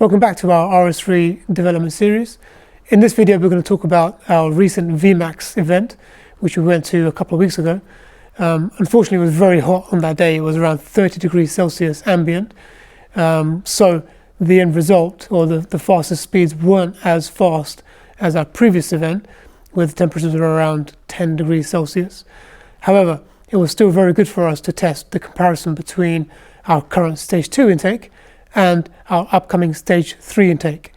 Welcome back to our RS3 development series. In this video we're going to talk about our recent VMAX event, which we went to a couple of weeks ago. Unfortunately, it was very hot on that day. It was around 30 degrees Celsius ambient. So the end result, or the fastest speeds, weren't as fast as our previous event, with temperatures around 10 degrees Celsius. However, it was still very good for us to test the comparison between our current stage 2 intake and our upcoming stage 3 intake.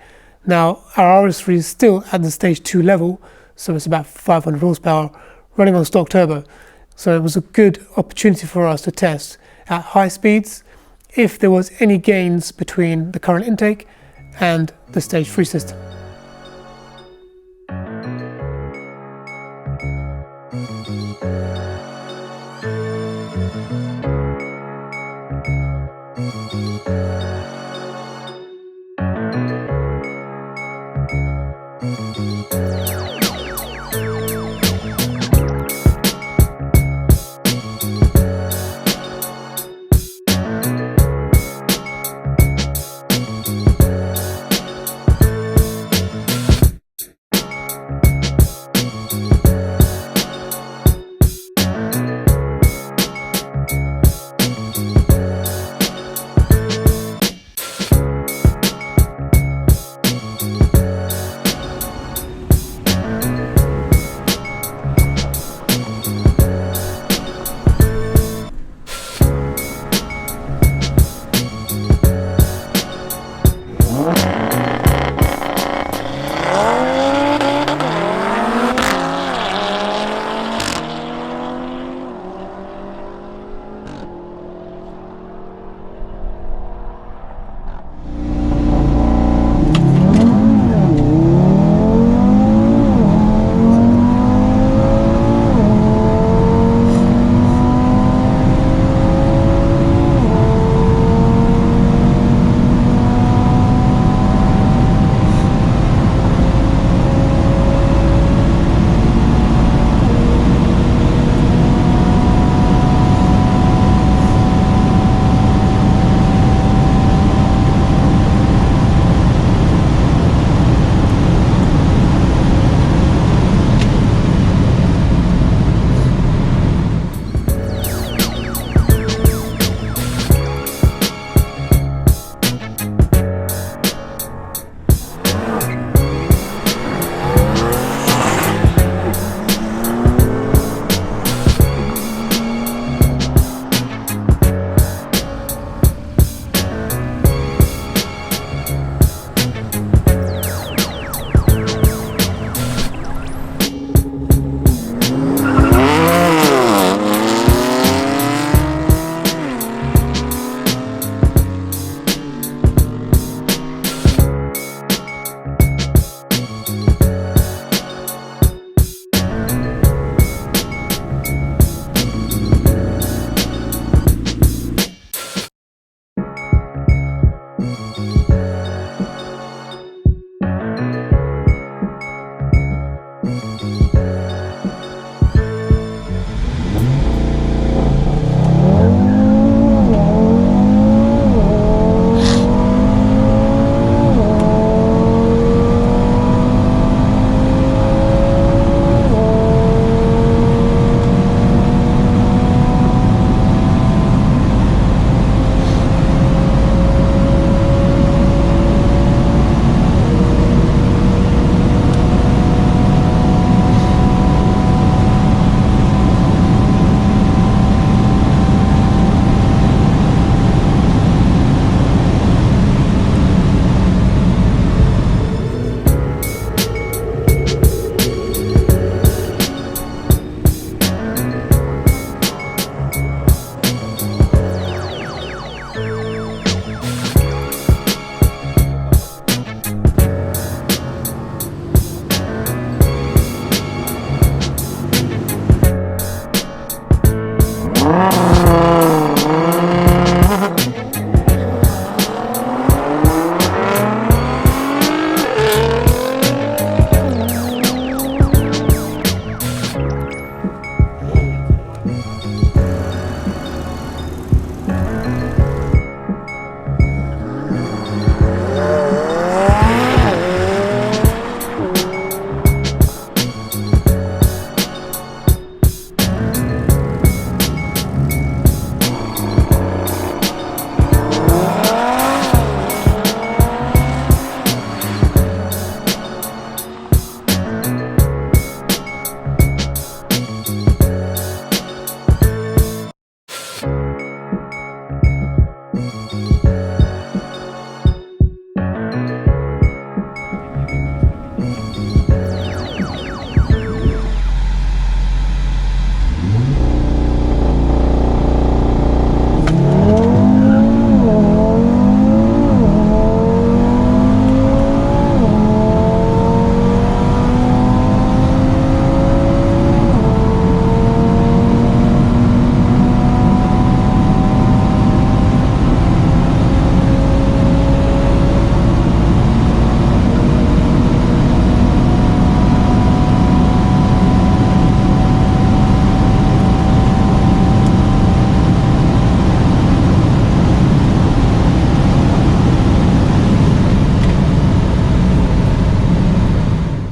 Now, our RS3 is still at the stage 2 level, so it's about 500 horsepower running on stock turbo. So it was a good opportunity for us to test at high speeds if there was any gains between the current intake and the stage 3 system.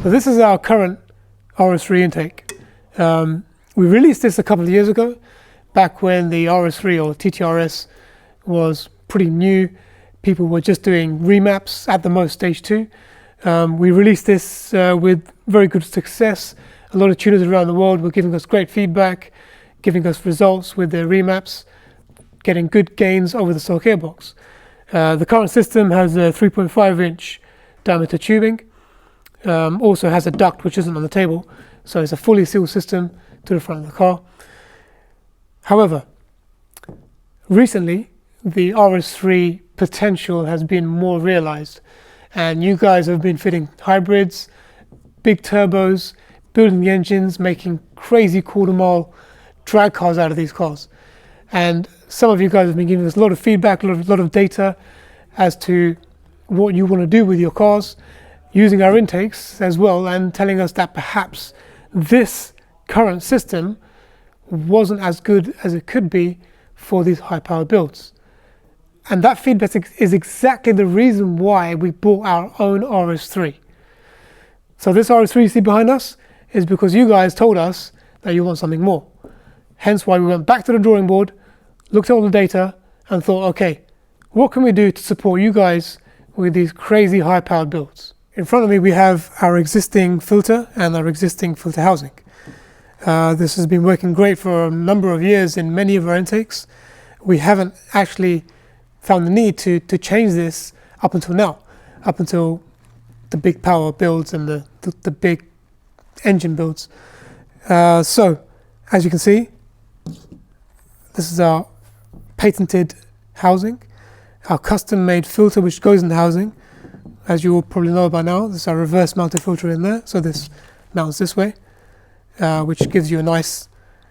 So this is our current RS3 intake. We released this a couple of years ago, back when the RS3 or TTRS was pretty new. People were just doing remaps, at the most stage 2. We released this with very good success. A lot of tuners around the world were giving us great feedback, giving us results with their remaps, getting good gains over the stock airbox. The current system has a 3.5-inch diameter tubing, also has a duct which isn't on the table, so it's a fully sealed system to the front of the car. However, recently the RS3 potential has been more realized, and you guys have been fitting hybrids, big turbos, building the engines, making crazy quarter-mile drag cars out of these cars. And some of you guys have been giving us a lot of feedback, a lot of data as to what you want to do with your cars, using our intakes as well, and telling us that perhaps this current system wasn't as good as it could be for these high-powered builds. And that feedback is exactly the reason why we bought our own RS3. So this RS3 you see behind us is because you guys told us that you want something more. Hence why we went back to the drawing board, looked at all the data, and thought, okay, what can we do to support you guys with these crazy high-powered builds? In front of me we have our existing filter and our existing filter housing. This has been working great for a number of years in many of our intakes. We haven't actually found the need to change this up until now, up until the big power builds and the big engine builds. So, as you can see, this is our patented housing, our custom-made filter which goes in the housing. As you all probably know by now, this is our reverse mounted filter in there, so this mounts this way, which gives you a nice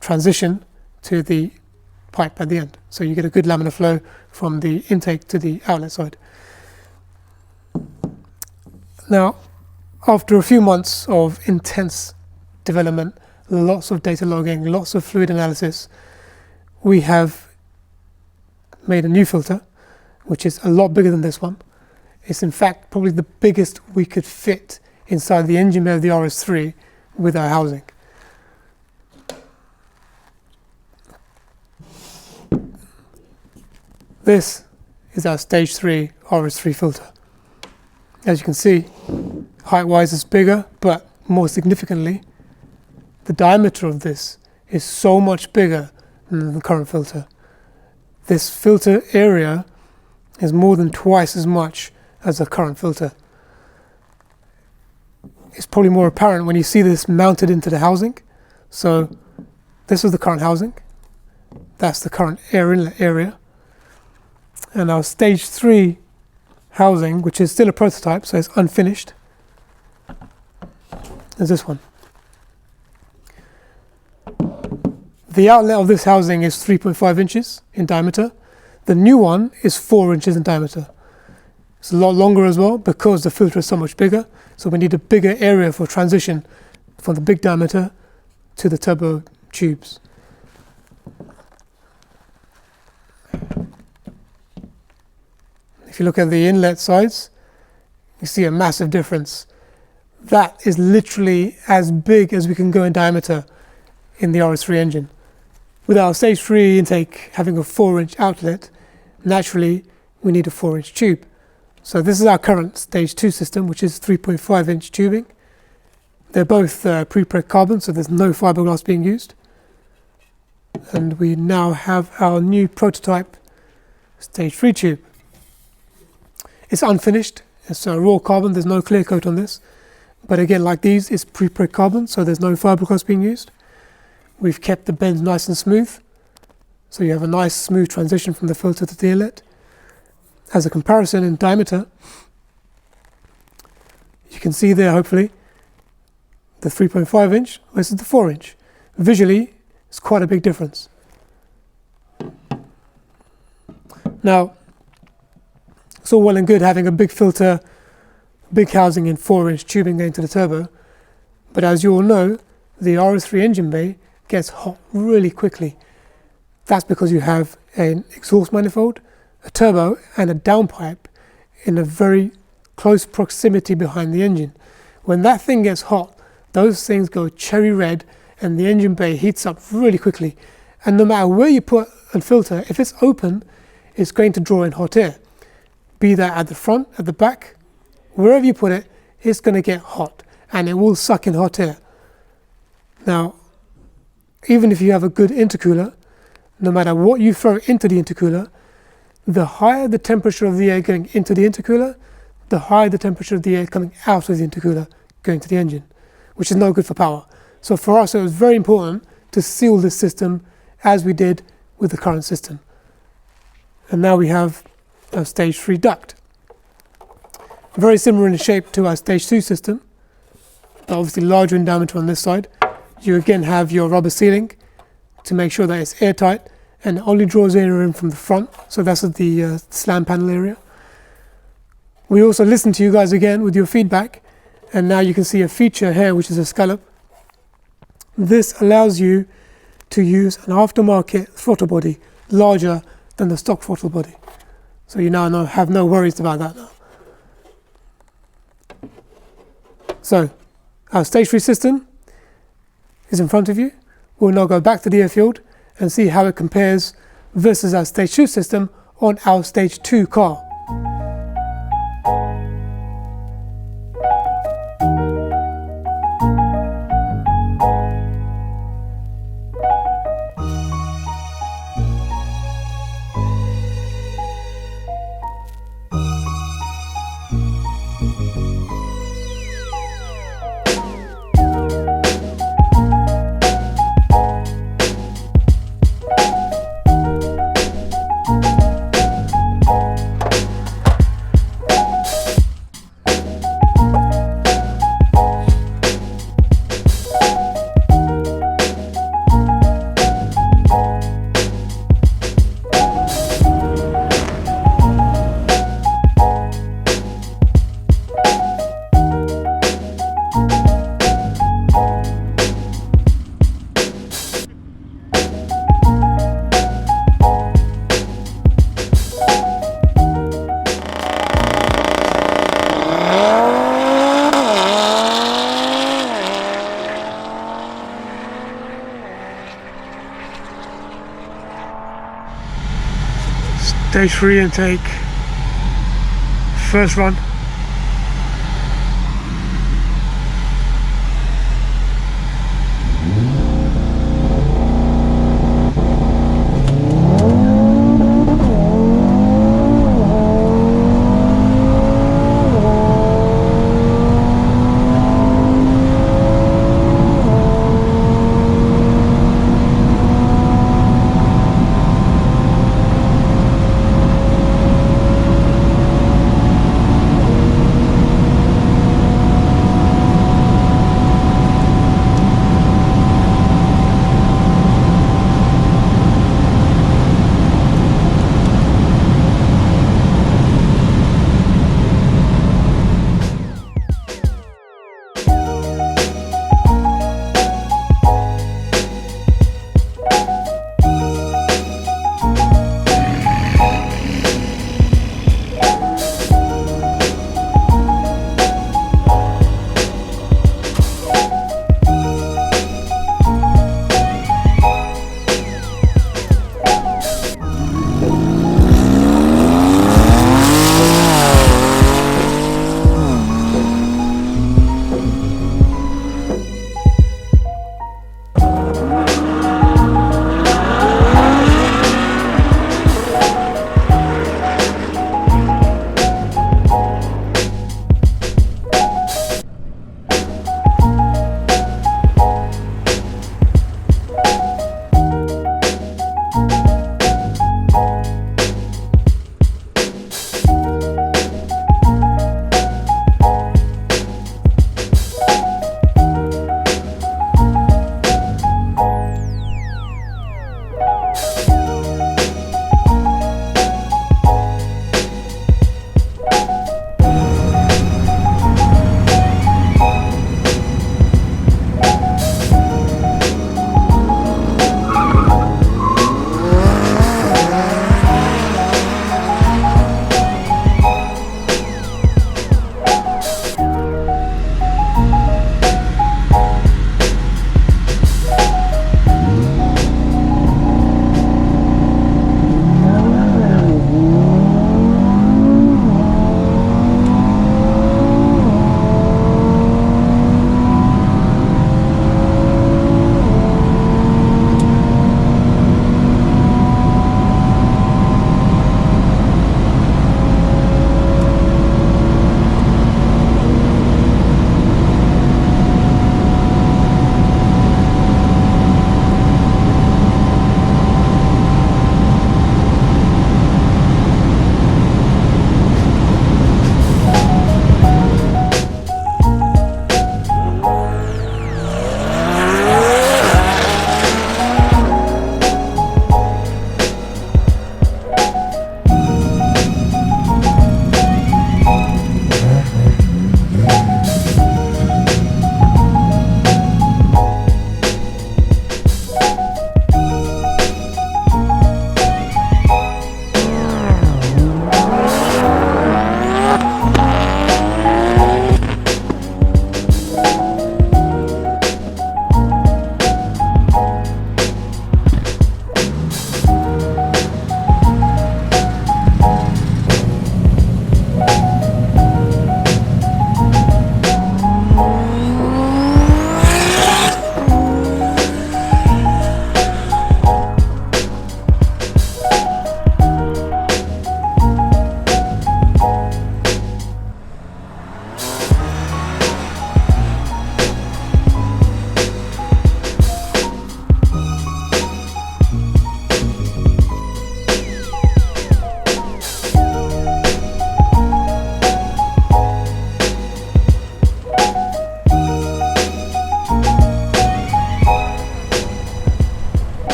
transition to the pipe at the end. So you get a good laminar flow from the intake to the outlet side. Now, after a few months of intense development, lots of data logging, lots of fluid analysis, we have made a new filter, which is a lot bigger than this one. It's in fact probably the biggest we could fit inside the engine bay of the RS3 with our housing. This is our stage 3 RS3 filter. As you can see, height-wise it's bigger, but more significantly, the diameter of this is so much bigger than the current filter. This filter area is more than twice as much as the current filter. It's probably more apparent when you see this mounted into the housing. So this is the current housing. That's the current air inlet area. And our stage 3 housing, which is still a prototype, so it's unfinished, is this one. The outlet of this housing is 3.5 inches in diameter. The new one is 4 inches in diameter. It's a lot longer as well because the filter is so much bigger, so we need a bigger area for transition from the big diameter to the turbo tubes. If you look at the inlet sides, you see a massive difference. That is literally as big as we can go in diameter in the RS3 engine. With our stage 3 intake having a 4-inch outlet, naturally we need a 4-inch tube. So this is our current stage 2 system, which is 3.5-inch tubing. They're both pre-preg carbon, so there's no fiberglass being used. And we now have our new prototype stage 3 tube. It's unfinished, it's raw carbon, there's no clear coat on this. But again, like these, it's pre-preg carbon, so there's no fiberglass being used. We've kept the bends nice and smooth, so you have a nice smooth transition from the filter to the inlet. As a comparison in diameter, you can see there hopefully the 3.5-inch versus the 4-inch. Visually, it's quite a big difference. Now, it's all well and good having a big filter, big housing and 4-inch tubing going to the turbo, but as you all know, the RS3 engine bay gets hot really quickly. That's because you have an exhaust manifold, a turbo and a downpipe in a very close proximity behind the engine, When that thing gets hot, those things go cherry red and the engine bay heats up really quickly. And no matter where you put a filter, if it's open, it's going to draw in hot air. Be that at the front, at the back, wherever you put it, it's going to get hot and it will suck in hot air. Now, even if you have a good intercooler, no matter what you throw into the intercooler, the higher the temperature of the air going into the intercooler, the higher the temperature of the air coming out of the intercooler going to the engine, which is no good for power. So for us, it was very important to seal this system as we did with the current system. And now we have a stage 3 duct. Very similar in shape to our stage 2 system, but obviously larger in diameter on this side. You again have your rubber sealing to make sure that it's airtight and it only draws air in from the front, so that's at the slam panel area. We also listened to you guys again with your feedback, and now you can see a feature here which is a scallop. This allows you to use an aftermarket throttle body larger than the stock throttle body. So you now have no worries about that now. So our stage 3 system is in front of you. We'll now go back to the airfield and see how it compares versus our stage 2 system on our stage 2 car. Stage 3 intake, first run.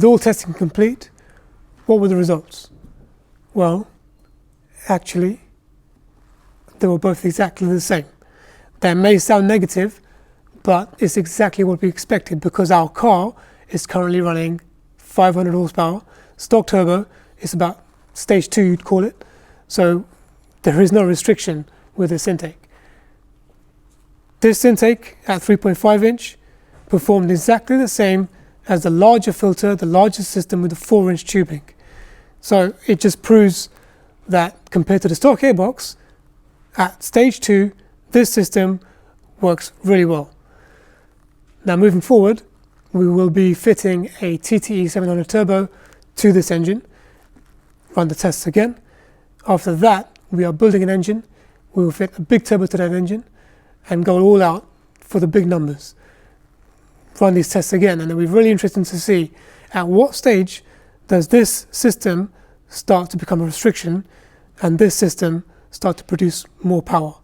with all testing complete, what were the results? Well, actually, they were both exactly the same. That may sound negative, but it's exactly what we expected, because our car is currently running 500 horsepower, stock turbo. It's about stage 2, you'd call it. So there is no restriction with this intake. This intake at 3.5 inch performed exactly the same as the larger filter, the larger system with the 4-inch tubing. So it just proves that compared to the stock airbox, at stage 2, this system works really well. Now moving forward, we will be fitting a TTE 700 turbo to this engine, run the tests again. After that, we are building an engine. We will fit a big turbo to that engine and go all out for the big numbers. Run these tests again, and it'll be really interesting to see at what stage does this system start to become a restriction and this system start to produce more power.